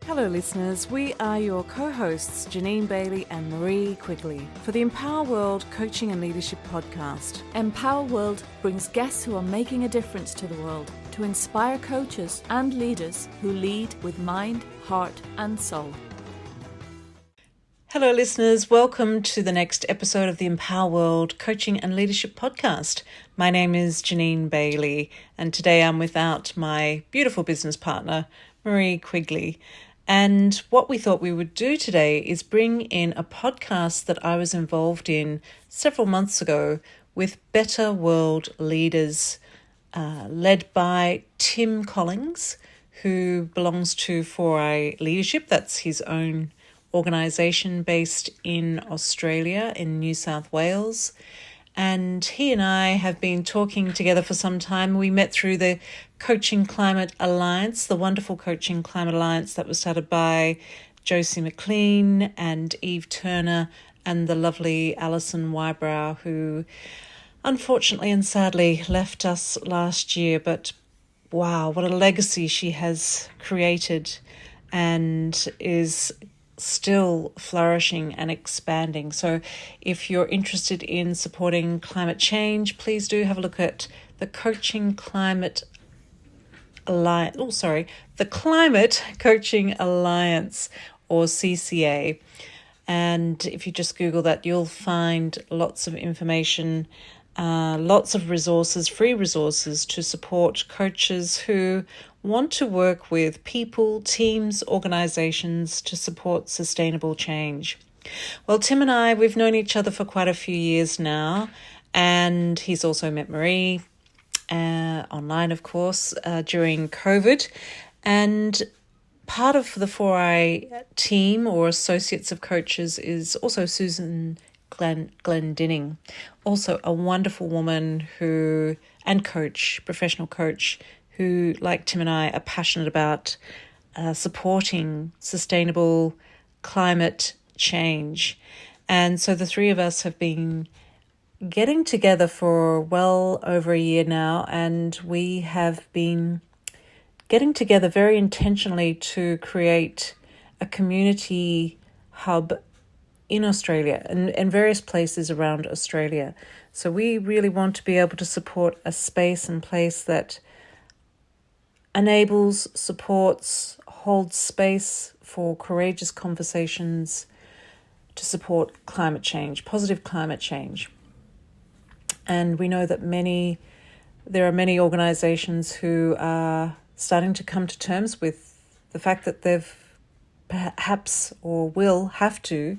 Hello listeners, we are your co-hosts Jeanine Bailey and Marie Quigley for the Empower World Coaching and Leadership Podcast. Empower World brings guests who are making a difference to the world to inspire coaches and leaders who lead with mind, heart and soul. Hello listeners, welcome to the next episode of the Empower World Coaching and Leadership Podcast. My name is Jeanine Bailey and today I'm without my beautiful business partner, Marie Quigley. And what we thought we would do today is bring in a podcast that I was involved in several months ago with Better World Leaders, led by Tim Collings, who belongs to 4i Leadership. That's his own organisation based in Australia, in New South Wales. And he and I have been talking together for some time. We met through the Coaching Climate Alliance, the wonderful Coaching Climate Alliance that was started by Josie McLean and Eve Turner and the lovely Alison Wybrow, who unfortunately and sadly left us last year. But wow, what a legacy she has created and is still flourishing and expanding. So if you're interested in supporting climate change, please do have a look at the Coaching Climate Alliance, the Climate Coaching Alliance, or CCA. And if you just Google that, you'll find lots of information, lots of resources, free resources to support coaches who want to work with people, teams, organizations to support sustainable change. Well, Tim and I, we've known each other for quite a few years now, and he's also met Marie online, of course, during COVID. And part of the 4i team or associates of coaches is also Susan Glendenning, also a wonderful woman and coach, professional coach, who, like Tim and I, are passionate about supporting sustainable climate change. And so the three of us have been getting together for well over a year now, and we have been getting together very intentionally to create a community hub in Australia and various places around Australia. So we really want to be able to support a space and place that enables, supports, holds space for courageous conversations to support climate change, positive climate change. And we know that there are many organisations who are starting to come to terms with the fact that they've perhaps or will have to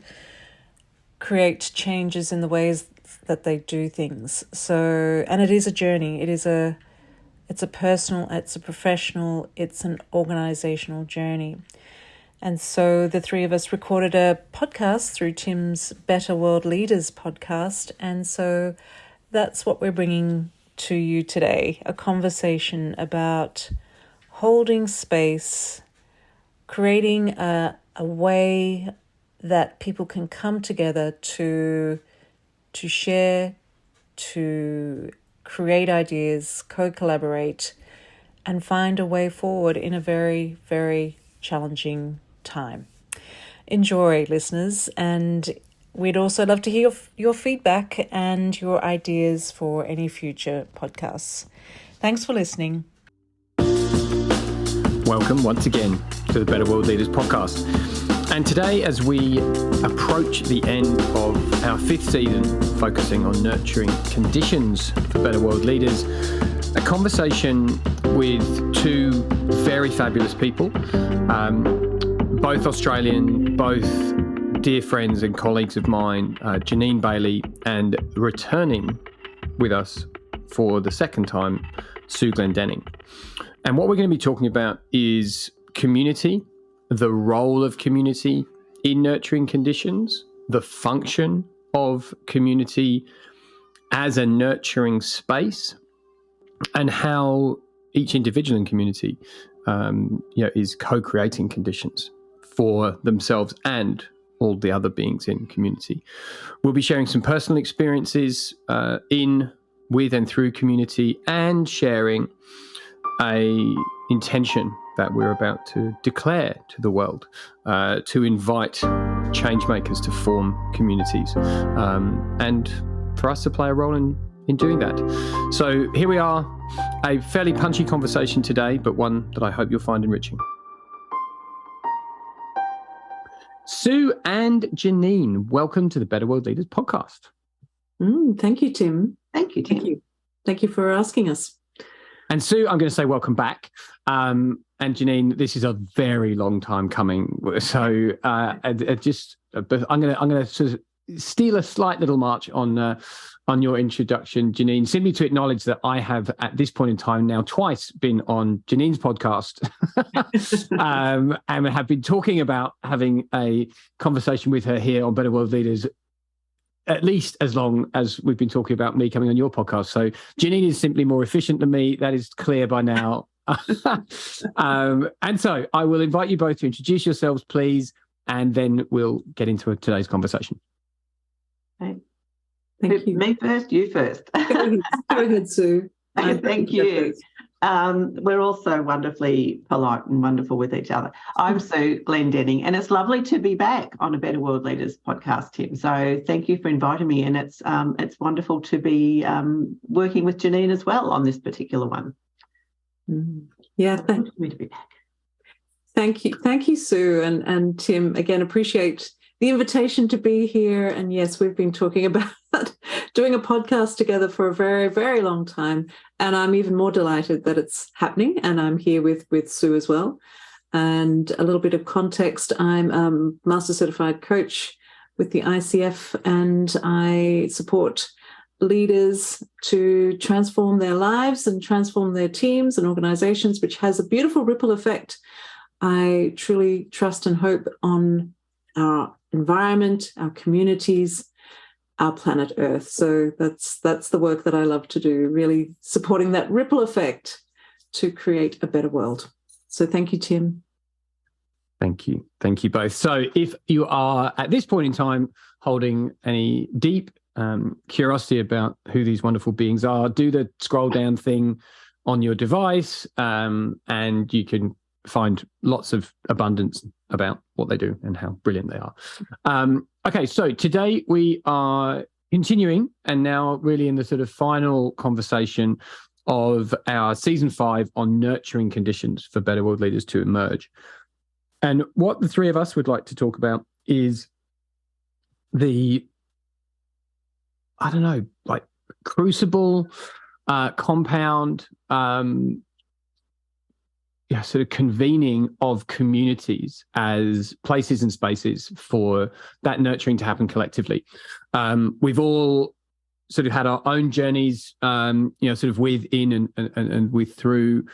create changes in the ways that they do things. So, and it is a journey. It's a personal, it's a professional, it's an organisational journey. And so the three of us recorded a podcast through Tim's Better World Leaders podcast. And so that's what we're bringing to you today, a conversation about holding space, creating a way that people can come together to share, to create ideas, co-collaborate, and find a way forward in a very, very challenging time. Enjoy, listeners, and we'd also love to hear your feedback and your ideas for any future podcasts. Thanks for listening. Welcome once again to the Better World Leaders podcast. And today, as we approach the end of our fifth season, focusing on nurturing conditions for better world leaders, a conversation with two very fabulous people, both Australian, both dear friends and colleagues of mine, Jeanine Bailey, and returning with us for the second time, Sue Glendenning. And what we're going to be talking about is community, the role of community in nurturing conditions, the function of community as a nurturing space, and how each individual in community is co-creating conditions for themselves and all the other beings in community. We'll be sharing some personal experiences with and through community, and sharing a intention that we're about to declare to the world, to invite change makers to form communities, and for us to play a role in doing that. So here we are, a fairly punchy conversation today, but one that I hope you'll find enriching. Sue and Jeanine, welcome to the Better World Leaders podcast. Thank you, Tim. Thank you, Tim. Thank you for asking us. And Sue, I'm going to say welcome back. And Jeanine, this is a very long time coming. So I'm going to sort of steal a slight little march on your introduction, Jeanine, simply to acknowledge that I have, at this point in time now, twice been on Jeanine's podcast and have been talking about having a conversation with her here on Better World Leaders at least as long as we've been talking about me coming on your podcast. So Jeanine is simply more efficient than me. That is clear by now. And so I will invite you both to introduce yourselves, please, and then we'll get into today's conversation. Okay. Thank you. Me first, you first. Go ahead, Sue. Thank you. We're all so wonderfully polite and wonderful with each other. I'm Sue Glendenning, and it's lovely to be back on a Better World Leaders podcast, Tim. So thank you for inviting me, and it's wonderful to be working with Jeanine as well on this particular one. Yeah, thank me to be back. Thank you, Sue and Tim. Again, appreciate the invitation to be here. And yes, we've been talking about doing a podcast together for a very, very long time. And I'm even more delighted that it's happening. And I'm here with Sue as well. And a little bit of context, I'm a Master Certified Coach with the ICF, and I support leaders to transform their lives and transform their teams and organizations, which has a beautiful ripple effect. I truly trust and hope on our environment, our communities, our planet Earth. So that's the work that I love to do, really supporting that ripple effect to create a better world. So thank you, Tim. Thank you. Thank you both. So if you are at this point in time holding any deep curiosity about who these wonderful beings are, do the scroll down thing on your device, and you can find lots of abundance about what they do and how brilliant they are. Okay, so today we are continuing, and now really in the sort of final conversation of our season 5 on nurturing conditions for better world leaders to emerge. And what the three of us would like to talk about is the, I don't know, like crucible, compound, sort of convening of communities as places and spaces for that nurturing to happen collectively. We've all sort of had our own journeys, sort of within and with through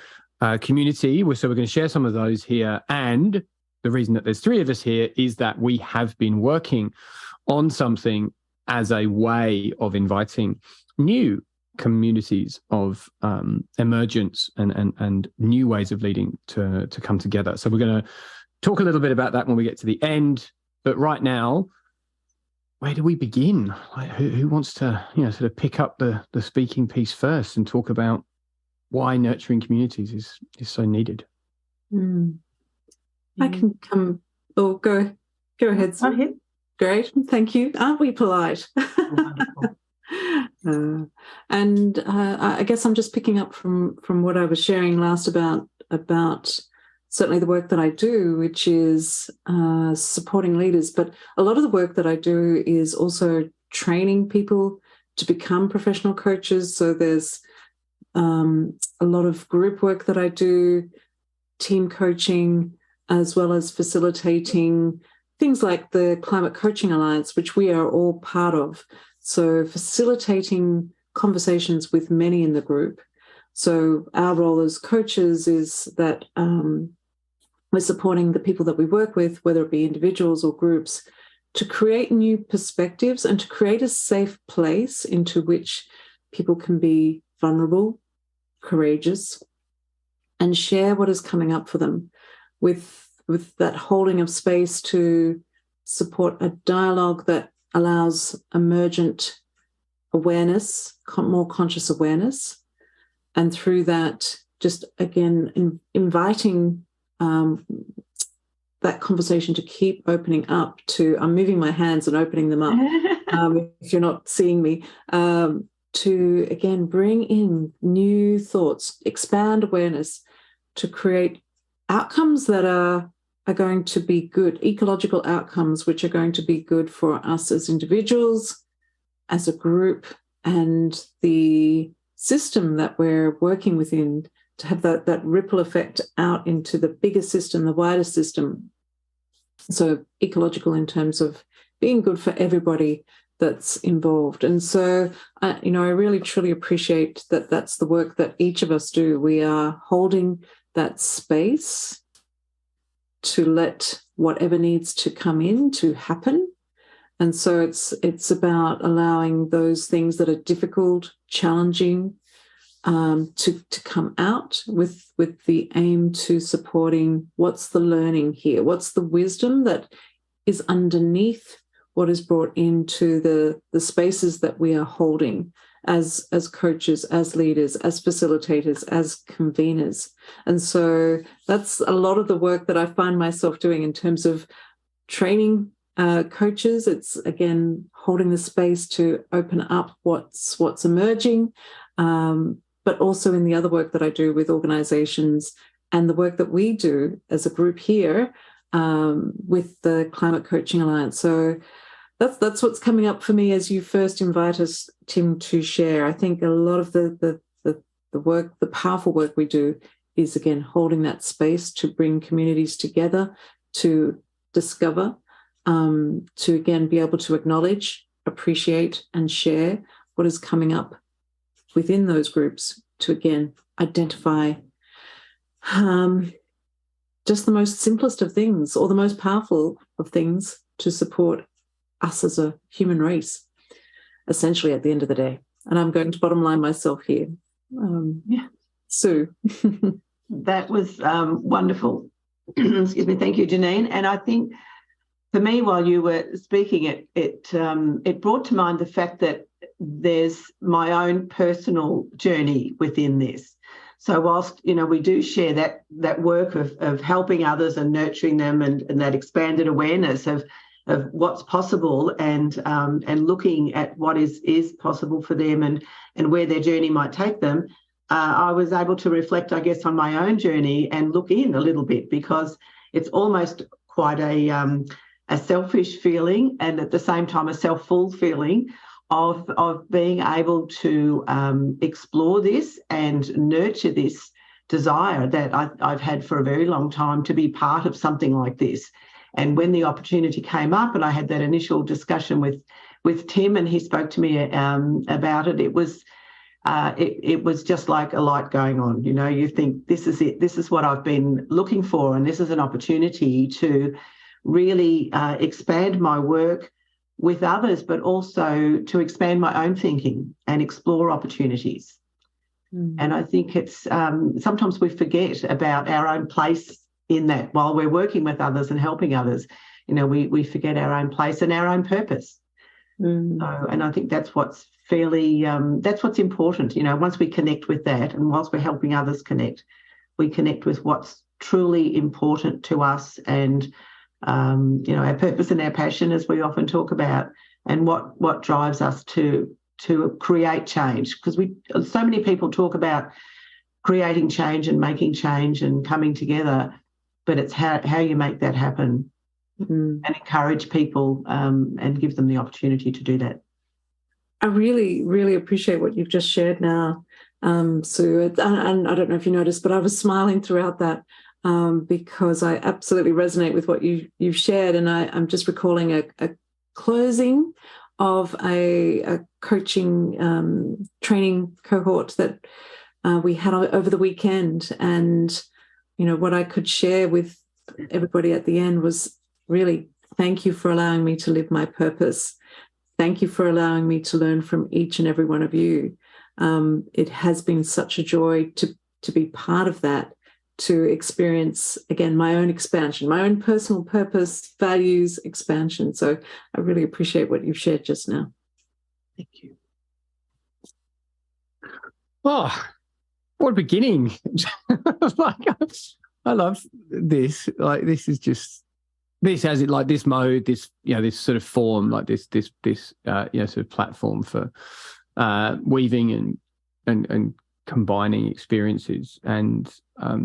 community. So we're going to share some of those here. And the reason that there's three of us here is that we have been working on something as a way of inviting new communities of emergence and new ways of leading to come together. So we're going to talk a little bit about that when we get to the end. But right now, where do we begin? Like, who wants to sort of pick up the speaking piece first and talk about why nurturing communities is so needed? I can come. Oh, go ahead. Go ahead. Great, thank you. Aren't we polite? Wonderful. And I guess I'm just picking up from what I was sharing last about certainly the work that I do, which is supporting leaders. But a lot of the work that I do is also training people to become professional coaches. So there's a lot of group work that I do, team coaching, as well as facilitating things like the Climate Coaching Alliance, which we are all part of. So facilitating conversations with many in the group. So our role as coaches is that we're supporting the people that we work with, whether it be individuals or groups, to create new perspectives and to create a safe place into which people can be vulnerable, courageous, and share what is coming up for them with that holding of space to support a dialogue that allows emergent awareness, more conscious awareness, and through that, just again, inviting that conversation to keep opening up to, I'm moving my hands and opening them up, if you're not seeing me, to, again, bring in new thoughts, expand awareness to create outcomes that are going to be good, ecological outcomes, which are going to be good for us as individuals, as a group, and the system that we're working within, to have that ripple effect out into the bigger system, the wider system. So ecological in terms of being good for everybody that's involved. And so, I really truly appreciate that that's the work that each of us do. We are holding that space to let whatever needs to come in to happen. And so it's about allowing those things that are difficult, challenging, to come out with the aim to supporting what's the learning here, what's the wisdom that is underneath what is brought into the spaces that we are holding as coaches, as leaders, as facilitators, as conveners. And so that's a lot of the work that I find myself doing in terms of training coaches. It's, again, holding the space to open up what's emerging, but also in the other work that I do with organizations and the work that we do as a group here with the Climate Coaching Alliance. So that's what's coming up for me as you first invite us, Tim, to share. I think a lot of the work, the powerful work we do, is, again, holding that space to bring communities together, to discover, to, again, be able to acknowledge, appreciate, and share what is coming up within those groups, to, again, identify just the most simplest of things, or the most powerful of things, to support us as a human race, essentially, at the end of the day. And I'm going to bottom line myself here. Sue. That was wonderful. Excuse me. Thank you, Jeanine. And I think for me, while you were speaking, it brought to mind the fact that there's my own personal journey within this. So whilst, we do share that work of helping others and nurturing them, and that expanded awareness of what's possible, and looking at what is possible for them, and where their journey might take them, I was able to reflect, I guess, on my own journey and look in a little bit, because it's almost quite a selfish feeling, and at the same time a self-full feeling of being able to explore this and nurture this desire that I've had for a very long time to be part of something like this. And when the opportunity came up, and I had that initial discussion with Tim, and he spoke to me about it, it was just like a light going on. You think, this is it. This is what I've been looking for, and this is an opportunity to really expand my work with others, but also to expand my own thinking and explore opportunities. And I think it's sometimes we forget about our own place in that. While we're working with others and helping others, we forget our own place and our own purpose. So, and I think that's what's that's what's important. Once we connect with that, and whilst we're helping others connect, we connect with what's truly important to us, and our purpose and our passion, as we often talk about, and what drives us to create change. Because so many people talk about creating change and making change and coming together, but it's how you make that happen, and encourage people and give them the opportunity to do that. I really, really appreciate what you've just shared now, Sue. And I don't know if you noticed, but I was smiling throughout that, because I absolutely resonate with what you've shared. And I'm just recalling a closing of a coaching training cohort that we had over the weekend. And, what I could share with everybody at the end was really, thank you for allowing me to live my purpose. Thank you for allowing me to learn from each and every one of you. It has been such a joy to be part of that, to experience, again, my own expansion, my own personal purpose, values, expansion. So I really appreciate what you've shared just now. Thank you. Oh, what a beginning. I love this. Like, this is just, this has it like this mode, this, this sort of form, like this sort of platform for weaving and combining experiences, and I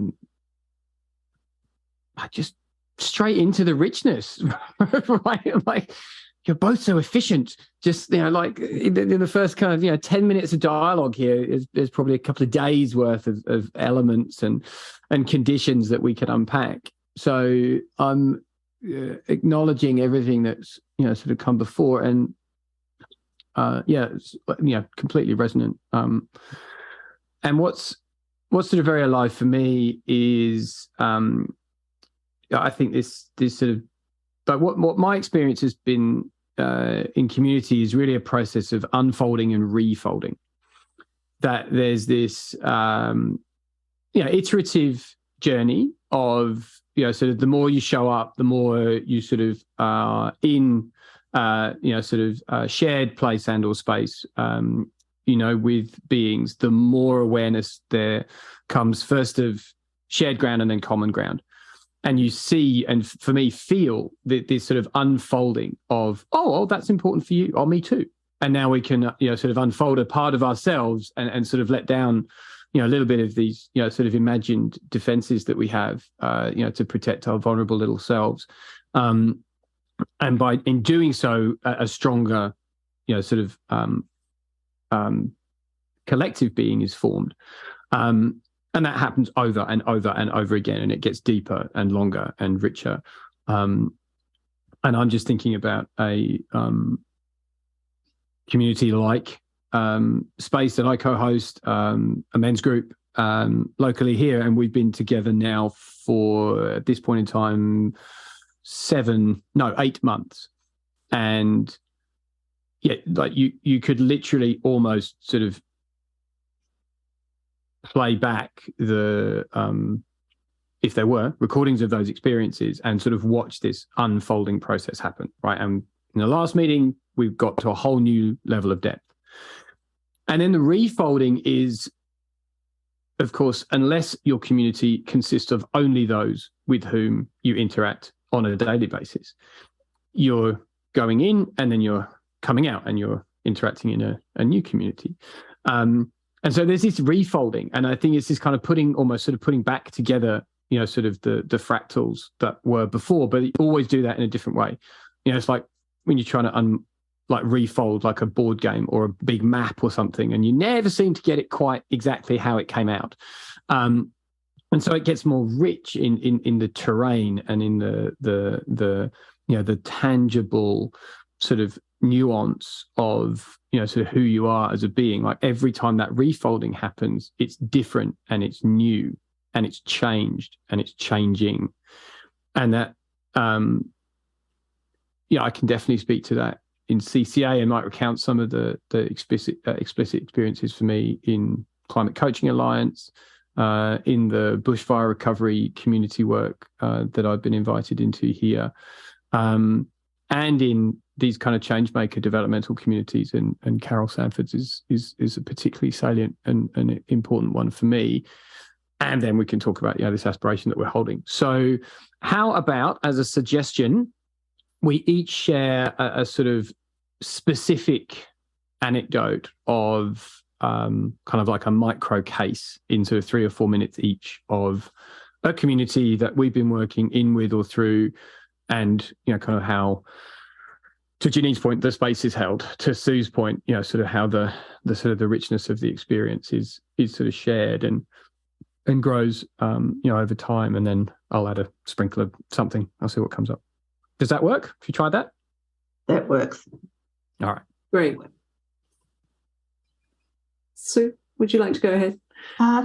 just straight into the richness, right? Like, you're both so efficient. Just, like in the first kind of 10 minutes of dialogue here, there's probably a couple of days worth of elements and conditions that we could unpack. So I'm acknowledging everything that's sort of come before, and it's, completely resonant. And what's sort of very alive for me is I think this sort of, but what my experience has been in community is really a process of unfolding and refolding. That there's this iterative journey of sort of, the more you show up, the more you sort of are in shared place and or space with beings, the more awareness there comes, first of shared ground and then common ground. And you see, and for me, feel this sort of unfolding of, oh, that's important for you. Oh, me too. And now we can, sort of unfold a part of ourselves and sort of let down, a little bit of these, sort of imagined defenses that we have, to protect our vulnerable little selves. And in doing so, a stronger, sort of collective being is formed. And that happens over and over and over again, and it gets deeper and longer and richer. And I'm just thinking about a community-like space that I co-host, a men's group locally here, and we've been together now for, at this point in time, 8 months. And like you could literally almost sort of play back the if there were recordings of those experiences and sort of watch this unfolding process happen, right? And in the last meeting, we've got to a whole new level of depth. And then the refolding is, of course, unless your community consists of only those with whom you interact on a daily basis, you're going in and then you're coming out and you're interacting in a new community. And so there's this refolding, and I think it's this kind of putting back together, sort of the fractals that were before, but you always do that in a different way. It's like when you're trying to refold like a board game or a big map or something, and you never seem to get it quite exactly how it came out. And so it gets more rich in the terrain and in the tangible sort of nuance of sort of who you are as a being. Like, every time that refolding happens, it's different and it's new and it's changed and it's changing. And that I can definitely speak to that in CCA, and might recount some of the explicit experiences for me in Climate Coaching Alliance, in the bushfire recovery community work that I've been invited into here, and in these kind of change maker developmental communities, and Carol Sanford's is a particularly salient and an important one for me. And then we can talk about this aspiration that we're holding. So how about, as a suggestion, we each share a sort of specific anecdote of kind of like a micro case in sort of 3 or 4 minutes each of a community that we've been working in with or through, and kind of how, to Jeanine's point, the space is held. To Sue's point, sort of how the sort of the richness of the experience is sort of shared and grows, over time. And then I'll add a sprinkle of something. I'll see what comes up. Does that work? Have you tried that? That works. All right. Great. Sue, would you like to go ahead?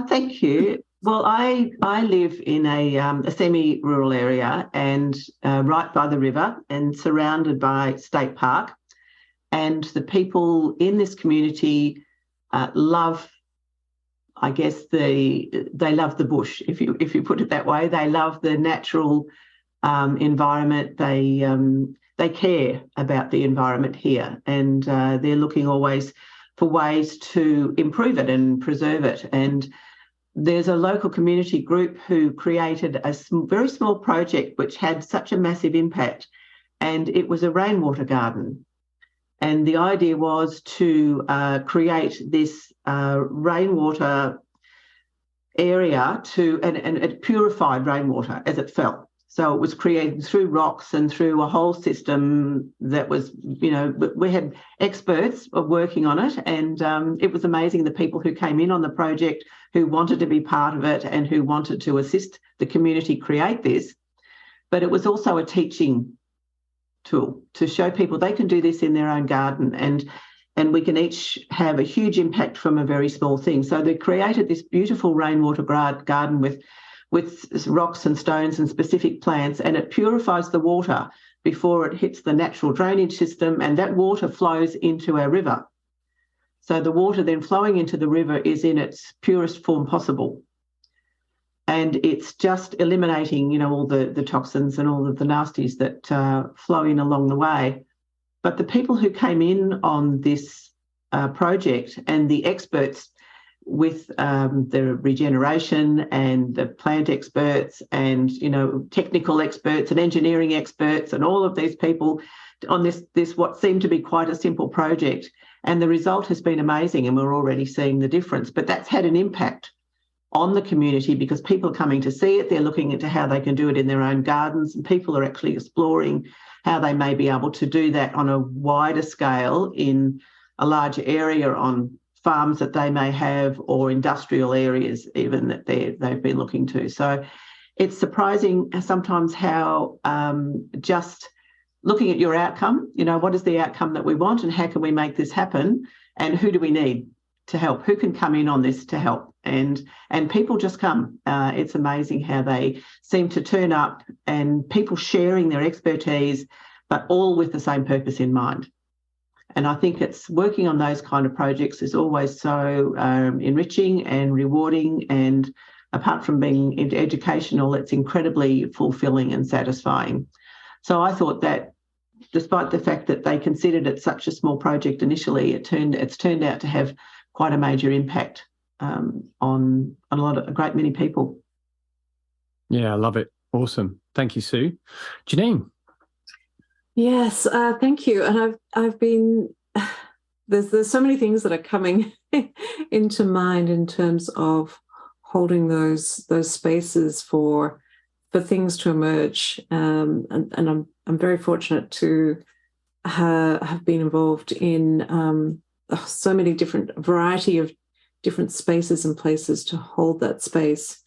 Thank you. Well, I live in a semi-rural area, and right by the river and surrounded by State Park. And the people in this community love, I guess, they love the bush, if you put it that way. They love the natural environment. They care about the environment here, and they're looking always for ways to improve it and preserve it. And there's a local community group who created a very small project which had such a massive impact, and it was a rainwater garden. And the idea was to create this rainwater area and it purified rainwater as it fell. So it was created through rocks and through a whole system that was, we had experts working on it, and it was amazing the people who came in on the project, who wanted to be part of it and who wanted to assist the community create this. But it was also a teaching tool to show people they can do this in their own garden, and we can each have a huge impact from a very small thing. So they created this beautiful rainwater garden with rocks and stones and specific plants, and it purifies the water before it hits the natural drainage system, and that water flows into our river. So the water then flowing into the river is in its purest form possible. And it's just eliminating, all the toxins and all of the nasties that flow in along the way. But the people who came in on this project and the experts with the regeneration and the plant experts and, technical experts and engineering experts and all of these people on this what seemed to be quite a simple project. And the result has been amazing, and we're already seeing the difference. But that's had an impact on the community because people are coming to see it. They're looking into how they can do it in their own gardens, and people are actually exploring how they may be able to do that on a wider scale in a larger area on farms that they may have, or industrial areas even that they've been looking to. So it's surprising sometimes how just looking at your outcome, what is the outcome that we want and how can we make this happen, and who do we need to help? Who can come in on this to help? And people just come. It's amazing how they seem to turn up, and people sharing their expertise, but all with the same purpose in mind. And I think it's working on those kind of projects is always so enriching and rewarding. And apart from being educational, it's incredibly fulfilling and satisfying. So I thought that despite the fact that they considered it such a small project initially, it's turned out to have quite a major impact on a great many people. Yeah, I love it. Awesome. Thank you, Sue. Jeanine. Yes, thank you. And I've been there's so many things that are coming into mind in terms of holding those spaces for things to emerge. And I'm very fortunate to have been involved in so many variety of different spaces and places to hold that space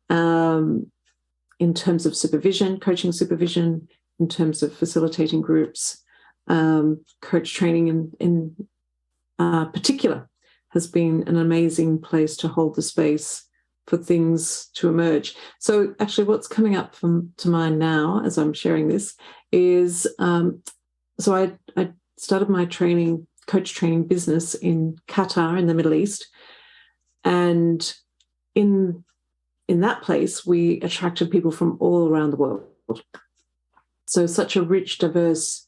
in terms of supervision, coaching supervision, in terms of facilitating groups. Coach training in particular has been an amazing place to hold the space for things to emerge. So actually what's coming up to mind now as I'm sharing this is, so I started my coach training business in Qatar in the Middle East. And in that place, we attracted people from all around the world. So such a rich, diverse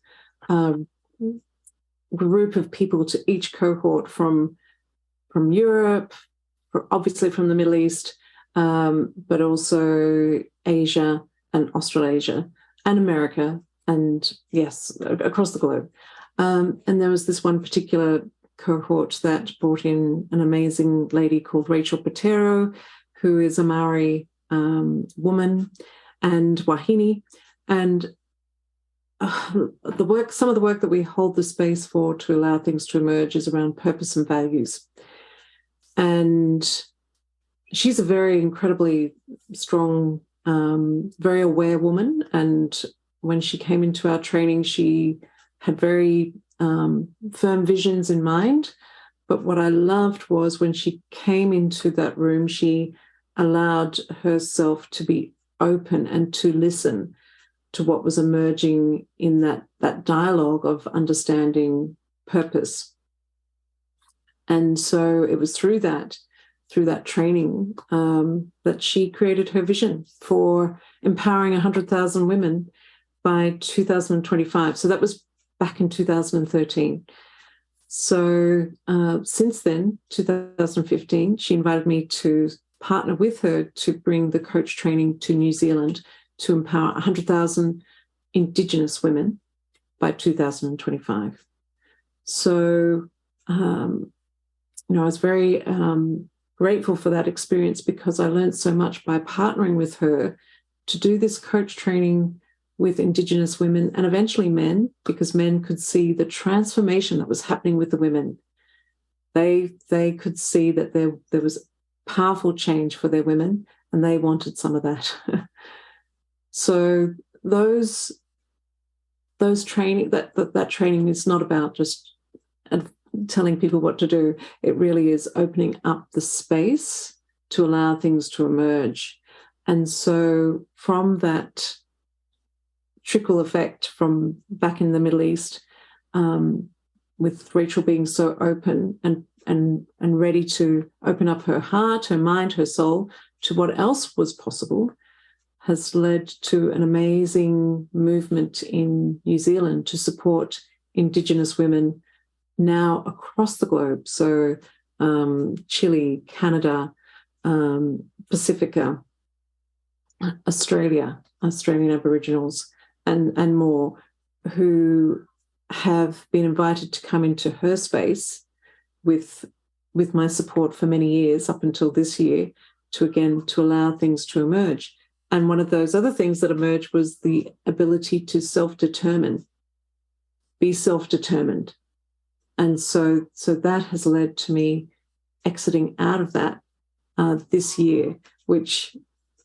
group of people to each cohort from Europe, obviously from the Middle East, but also Asia and Australasia and America, and yes, across the globe. And there was this one particular cohort that brought in an amazing lady called Rachel Patero, who is a Maori woman, and Wahine. And some of the work that we hold the space for to allow things to emerge is around purpose and values. And she's a very incredibly strong, very aware woman. And when she came into our training, she had very firm visions in mind. But what I loved was when she came into that room, she allowed herself to be open and to listen to what was emerging in that dialogue of understanding purpose. And so it was through that training that she created her vision for empowering 100,000 women by 2025. So that was back in 2013. So since then, 2015, she invited me to partner with her to bring the coach training to New Zealand to empower 100,000 Indigenous women by 2025. So, I was very grateful for that experience, because I learned so much by partnering with her to do this coach training with Indigenous women and eventually men, because men could see the transformation that was happening with the women. They could see that there was powerful change for their women, and they wanted some of that. So those training, that training is not about just telling people what to do. It really is opening up the space to allow things to emerge. And so from that trickle effect from back in the Middle East, with Rachel being so open and ready to open up her heart, her mind, her soul to what else was possible, has led to an amazing movement in New Zealand to support Indigenous women now across the globe. So Chile, Canada, Pacifica, Australian Aboriginals, and more, who have been invited to come into her space with my support for many years up until this year, to allow things to emerge. And one of those other things that emerged was the ability to self-determine, be self-determined. And so that has led to me exiting out of that this year, which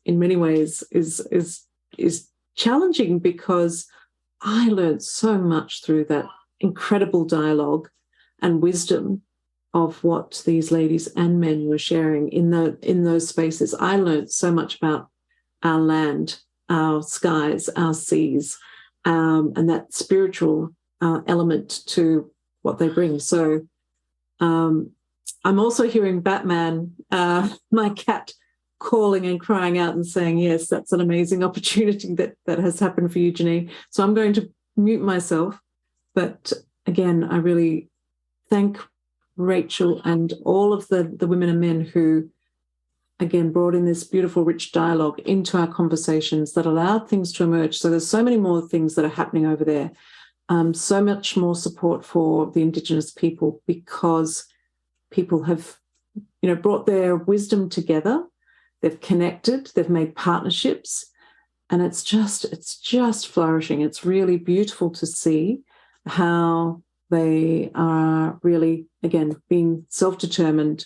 in many ways is challenging, because I learned so much through that incredible dialogue and wisdom of what these ladies and men were sharing in those spaces. I learned so much about our land, our skies, our seas, and that spiritual element to what they bring. So I'm also hearing Batman, my cat, calling and crying out and saying, yes, that's an amazing opportunity that has happened for you, Jeanine. So I'm going to mute myself. But again, I really thank Rachel and all of the women and men who, again, brought in this beautiful, rich dialogue into our conversations that allowed things to emerge. So there's so many more things that are happening over there. So much more support for the Indigenous people, because people have, brought their wisdom together. They've connected, they've made partnerships, and it's just flourishing. It's really beautiful to see how they are really, again, being self-determined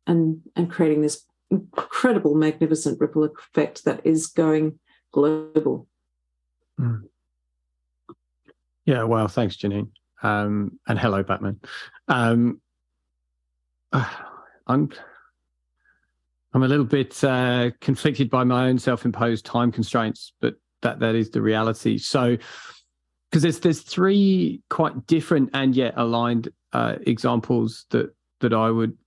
and creating this incredible, magnificent ripple effect that is going global. Mm. Yeah, well, thanks, Jeanine. And hello, Batman. I'm a little bit conflicted by my own self-imposed time constraints, but that is the reality. So, because there's three quite different and yet aligned examples that I would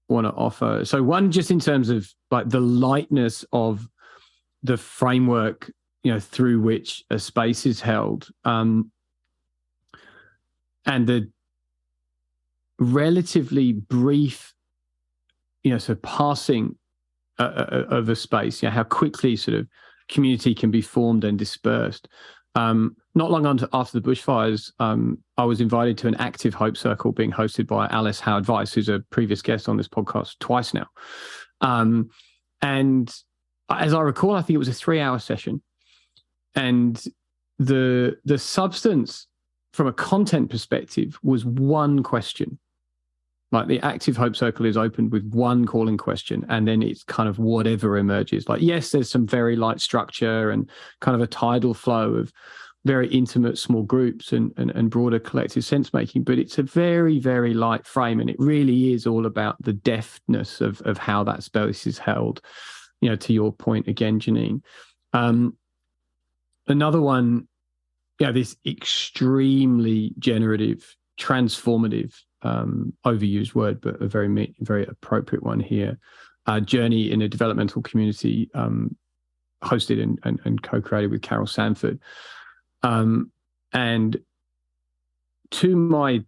want to offer. So one, just in terms of like the lightness of the framework, through which a space is held, and the relatively brief, sort of passing of a space, how quickly sort of community can be formed and dispersed. Not long after the bushfires, I was invited to an active Hope Circle being hosted by Alice Howard-Weiss, who's a previous guest on this podcast twice now. And as I recall, I think it was a 3-hour session. And the substance from a content perspective was one question. Like the active Hope Circle is opened with one calling question, and then it's kind of whatever emerges. Like, yes, there's some very light structure and kind of a tidal flow of very intimate small groups and broader collective sense making, but it's a very, very light frame, and it really is all about the deftness of how that space is held, to your point again, Jeanine. Another one, this extremely generative, transformative, overused word, but a very, very appropriate one here. Journey in a developmental community, hosted and co-created with Carol Sanford. And to my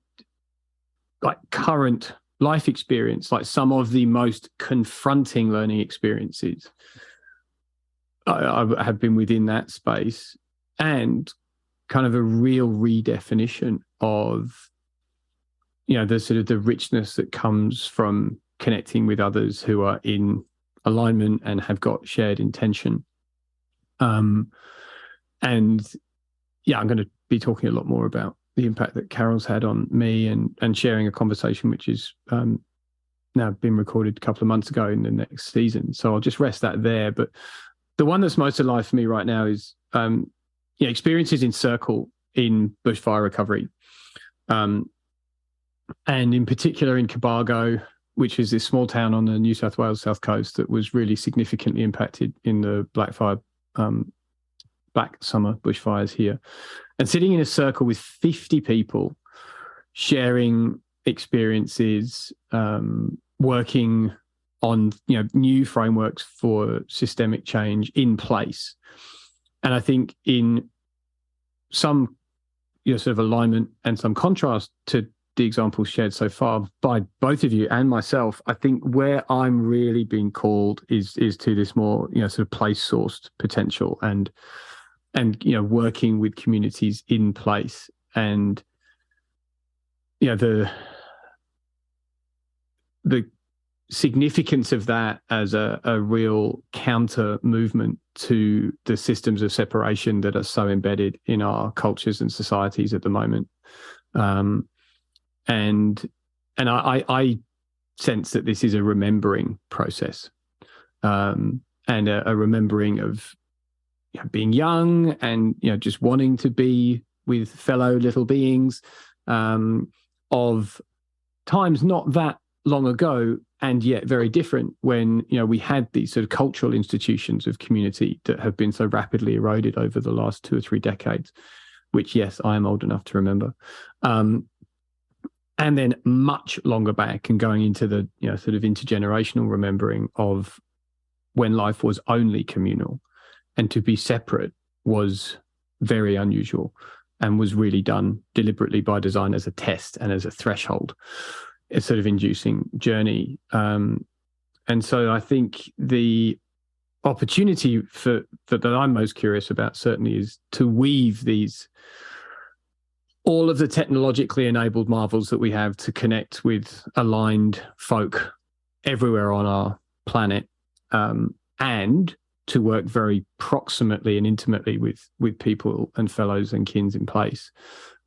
current life experience, like some of the most confronting learning experiences I have been within that space, and kind of a real redefinition of, the sort of the richness that comes from connecting with others who are in alignment and have got shared intention. And yeah, I'm going to be talking a lot more about the impact that Carol's had on me, and sharing a conversation which is now been recorded a couple of months ago in the next season. So I'll just rest that there. But the one that's most alive for me right now is experiences in Circle in bushfire recovery. And in particular in Cobargo, which is this small town on the New South Wales south coast that was really significantly impacted in the Black Summer bushfires here. And sitting in a circle with 50 people sharing experiences, working on new frameworks for systemic change in place. And I think in some sort of alignment and some contrast to the examples shared so far by both of you and myself, I think where I'm really being called is to this more sort of place sourced potential, and working with communities in place, and the significance of that as a real counter movement to the systems of separation that are so embedded in our cultures and societies at the moment. And I sense that this is a remembering process, and a remembering of being young and just wanting to be with fellow little beings, of times not that long ago, and yet very different, when we had these sort of cultural institutions of community that have been so rapidly eroded over the last 2 or 3 decades, which, yes, I am old enough to remember. And then much longer back, and going into the sort of intergenerational remembering of when life was only communal, and to be separate was very unusual, and was really done deliberately by design as a test and as a threshold, a sort of inducing journey. And so I think the opportunity that I'm most curious about certainly is to weave all of the technologically enabled marvels that we have to connect with aligned folk everywhere on our planet, and to work very proximately and intimately with people and fellows and kins in place.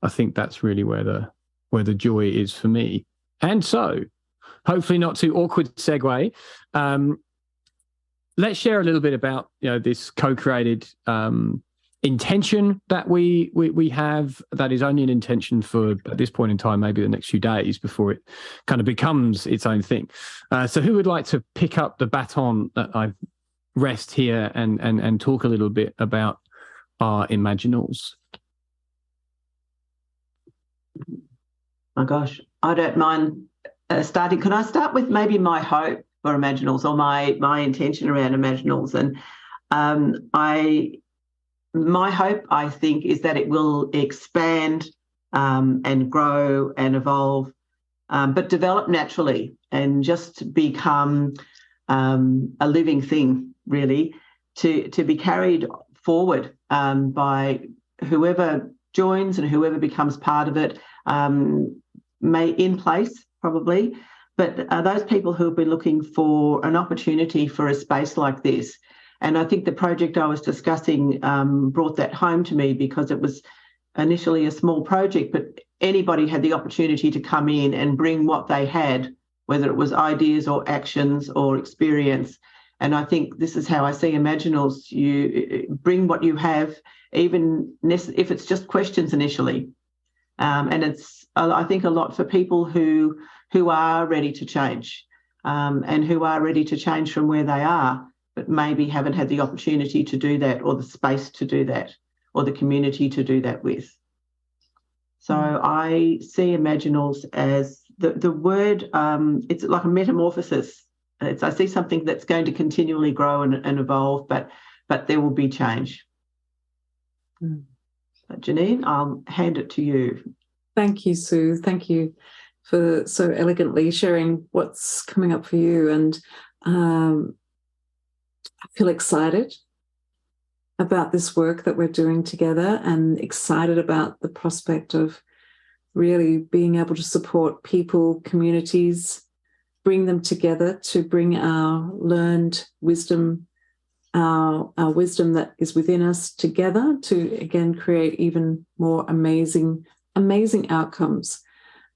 I think that's really where the joy is for me. And so, hopefully not too awkward segue, let's share a little bit about this co-created intention that we have, that is only an intention for, at this point in time, maybe the next few days before it kind of becomes its own thing. So who would like to pick up the baton that I've rest here and talk a little bit about our imaginals? My gosh, I don't mind starting. Can I start with maybe my hope for imaginals, or my intention around imaginals? And my hope, I think, is that it will expand and grow and evolve, but develop naturally and just become a living thing, really, to be carried forward by whoever joins and whoever becomes part of it, in place probably. But those people who have been looking for an opportunity for a space like this. And I think the project I was discussing brought that home to me, because it was initially a small project, but anybody had the opportunity to come in and bring what they had, whether it was ideas or actions or experience. And I think this is how I see imaginals. You bring what you have, even if it's just questions initially. And it's, I think, a lot for people who are ready to change, and who are ready to change from where they are, but maybe haven't had the opportunity to do that, or the space to do that, or the community to do that with. So I see imaginals as the word, it's like a metamorphosis. I see something that's going to continually grow and evolve, but there will be change. Jeanine, I'll hand it to you. Thank you, Sue. Thank you. for so elegantly sharing what's coming up for you. And I feel excited about this work that we're doing together, and excited about the prospect of really being able to support people, communities, bring them together to bring our learned wisdom, our wisdom that is within us together to, again, create even more amazing outcomes.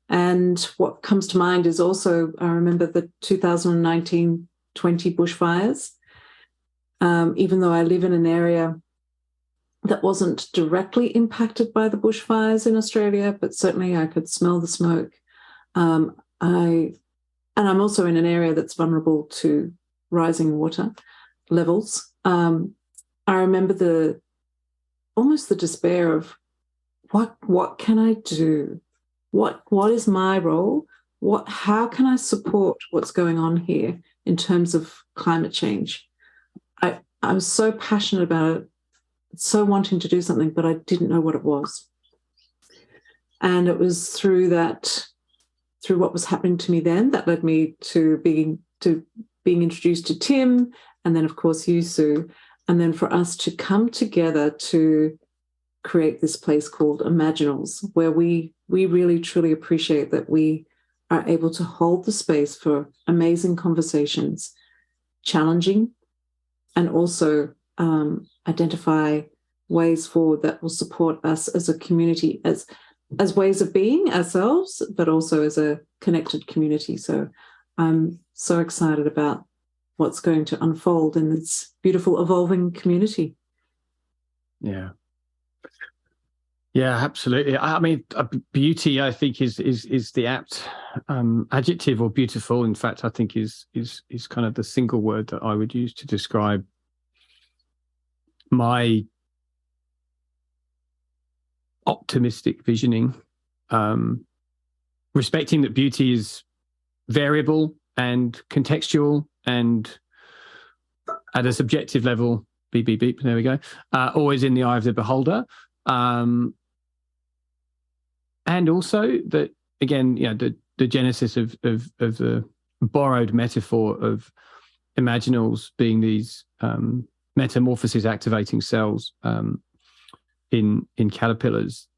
And what comes to mind is also, I remember the 2019-20 bushfires. Even though I live in an area that wasn't directly impacted by the bushfires in Australia, but certainly I could smell the smoke. And I'm also in an area that's vulnerable to rising water levels. I remember almost the despair of what can I do? What is my role? How can I support what's going on here in terms of climate change? I was so passionate about it, so wanting to do something, but I didn't know what it was. And it was through what was happening to me then, that led me to being introduced to Tim, and then of course you, Sue, and then for us to come together to create this place called Imaginals, where we really truly appreciate that we are able to hold the space for amazing conversations, challenging, and also identify ways forward that will support us as a community, as ways of being ourselves, but also as a connected community. So I'm so excited about what's going to unfold in this beautiful, evolving community. Yeah. Yeah, absolutely. I mean, beauty, I think, is the apt adjective, or beautiful. In fact, I think is kind of the single word that I would use to describe my optimistic visioning. Respecting that beauty is variable and contextual, and at a subjective level, beep, beep, beep, there we go, always in the eye of the beholder. And also that, again, the genesis of the borrowed metaphor of imaginals being these metamorphosis activating cells in caterpillars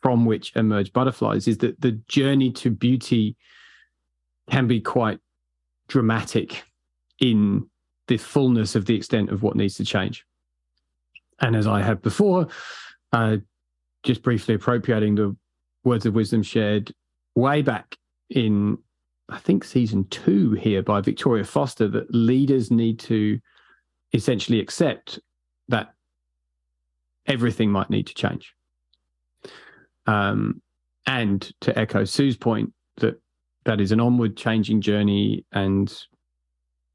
from which emerge butterflies, is that the journey to beauty can be quite dramatic in the fullness of the extent of what needs to change. And as I have before, just briefly appropriating the words of wisdom shared way back in, I think, season 2 here by Victoria Foster, that leaders need to essentially accept that everything might need to change. And to echo Sue's point, that is an onward changing journey. And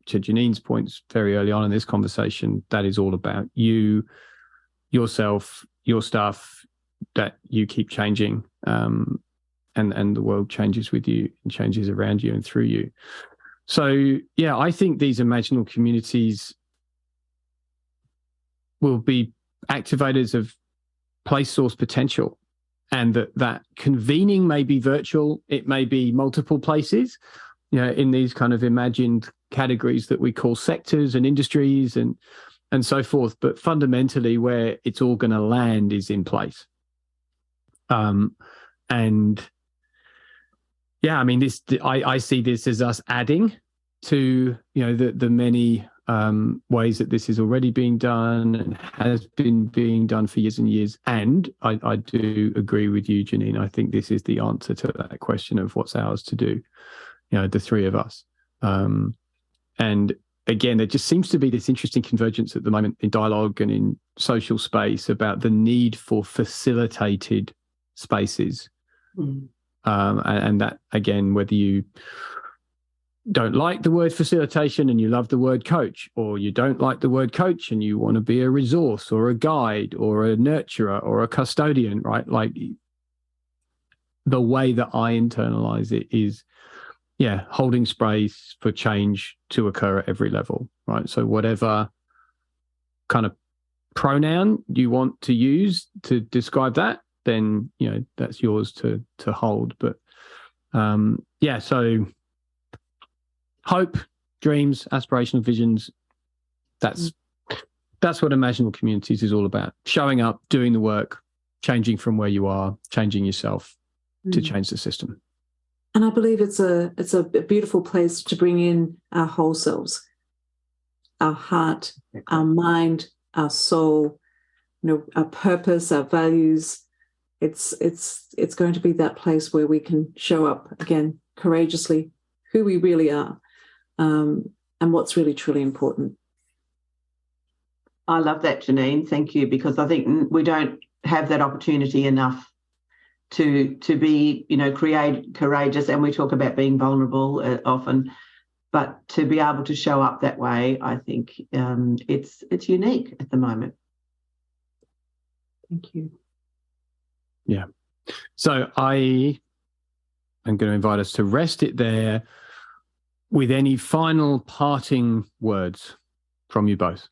to Jeanine's points very early on in this conversation, that is all about you, yourself, your stuff, that you keep changing, and the world changes with you and changes around you and through you. So yeah, I think these imaginal communities will be activators of place source potential, and that convening may be virtual, it may be multiple places, in these kind of imagined categories that we call sectors and industries and so forth. But fundamentally, where it's all going to land is in place. And yeah, I mean, I see this as us adding to, the many ways that this is already being done and has been being done for years and years. And I do agree with you, Jeanine. I think this is the answer to that question of what's ours to do, the three of us. And again, there just seems to be this interesting convergence at the moment in dialogue and in social space about the need for facilitated spaces. And that, again, whether you don't like the word facilitation and you love the word coach, or you don't like the word coach and you want to be a resource or a guide or a nurturer or a custodian, right? Like, the way that I internalize it is, holding space for change to occur at every level, right? So whatever kind of pronoun you want to use to describe that, then, that's yours to hold. But So hope, dreams, aspirational visions, that's what Imaginable Communities is all about. Showing up, doing the work, changing from where you are, changing yourself to change the system. And I believe it's a beautiful place to bring in our whole selves, our heart, our mind, our soul, our purpose, our values. It's going to be that place where we can show up again courageously, who we really are, and what's really truly important. I love that, Jeanine. Thank you, because I think we don't have that opportunity enough to be, courageous, and we talk about being vulnerable often, but to be able to show up that way, I think it's unique at the moment. Thank you. Yeah. So I am going to invite us to rest it there with any final parting words from you both.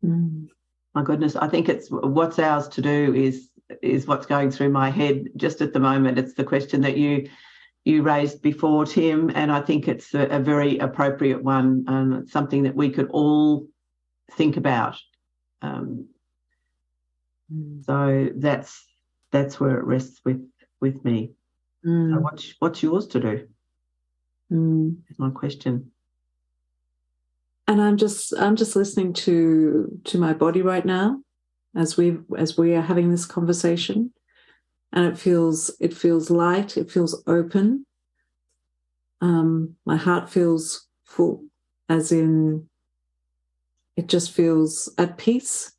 My goodness, I think it's what's ours to do is what's going through my head just at the moment. It's the question that you raised before, Tim, and I think it's a very appropriate one. It's something that we could all think about. So that's where it rests with me. So what's yours to do? Is my question. And I'm just listening to my body right now as we are having this conversation, and it feels light, it feels open. My heart feels full, as in it just feels at peace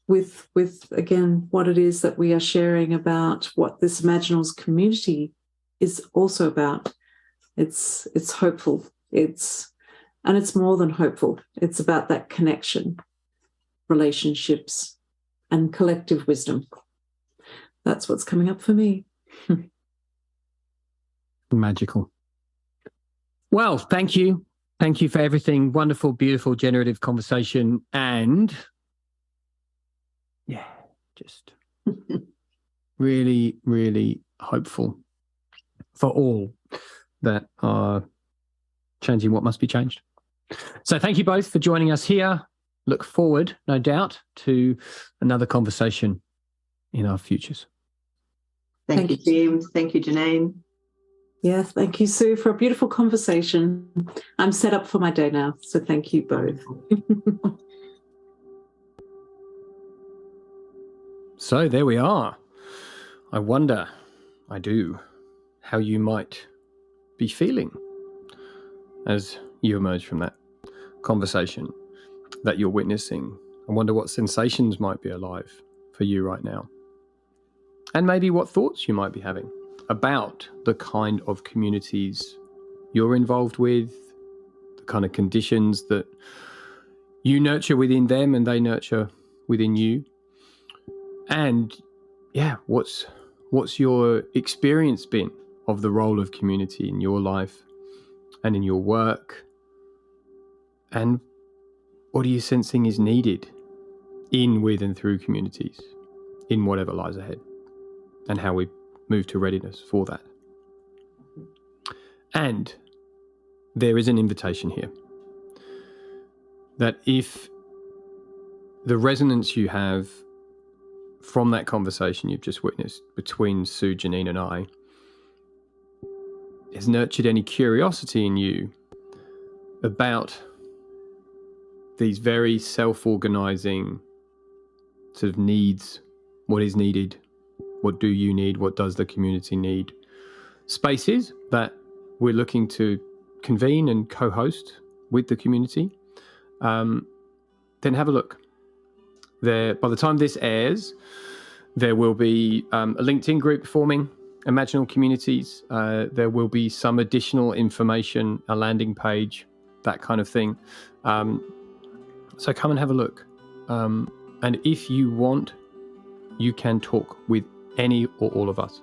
with again what it is that we are sharing about what this Imaginals community is also about. It's hopeful. And it's more than hopeful. It's about that connection, relationships, and collective wisdom. That's what's coming up for me. Magical. Well, thank you. Thank you for everything. Wonderful, beautiful, generative conversation. And just really, really hopeful for all that are changing what must be changed. So thank you both for joining us here. Look forward, no doubt, to another conversation in our futures. Thank you, Tim. Thank you, Jeanine. Yes, thank you, Sue, for a beautiful conversation. I'm set up for my day now, so thank you both. So there we are. I wonder, I do, how you might be feeling as you emerge from that conversation that you're witnessing. I wonder what sensations might be alive for you right now. And maybe what thoughts you might be having about the kind of communities you're involved with, the kind of conditions that you nurture within them and they nurture within you. And what's your experience been of the role of community in your life and in your work? And what are you sensing is needed in, with, and through communities in whatever lies ahead, and how we move to readiness for that? And there is an invitation here that if the resonance you have from that conversation you've just witnessed between Sue, Jeanine, and I has nurtured any curiosity in you about these very self-organizing sort of needs, what is needed, what do you need, what does the community need, spaces that we're looking to convene and co-host with the community, then have a look. There, by the time this airs, there will be a LinkedIn group forming, Imaginal Communities. There will be some additional information, a landing page, that kind of thing. So come and have a look. And if you want, you can talk with any or all of us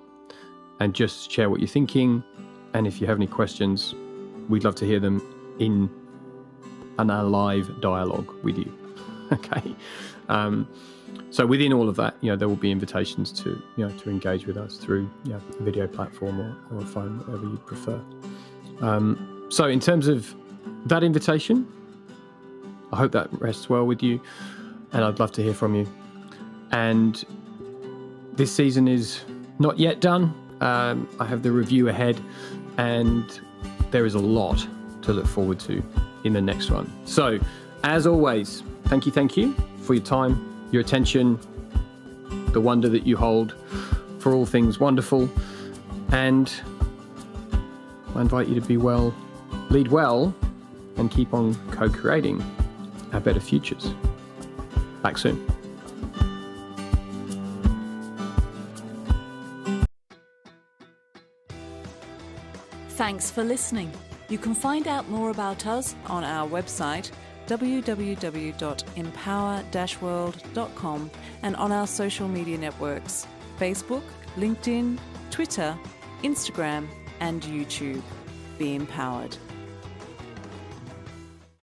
and just share what you're thinking. And if you have any questions, we'd love to hear them in a live dialogue with you. Okay. So within all of that, there will be invitations to engage with us through a video platform or a phone, whatever you prefer. So in terms of that invitation, I hope that rests well with you, and I'd love to hear from you. And this season is not yet done. I have the review ahead, and there is a lot to look forward to in the next one. So as always, thank you for your time, your attention, the wonder that you hold for all things wonderful. And I invite you to be well, lead well, and keep on co-creating our better futures. Back soon. Thanks for listening. You can find out more about us On our website, www.empower-world.com, and on our social media networks, Facebook, LinkedIn, Twitter, Instagram, and YouTube. Be empowered.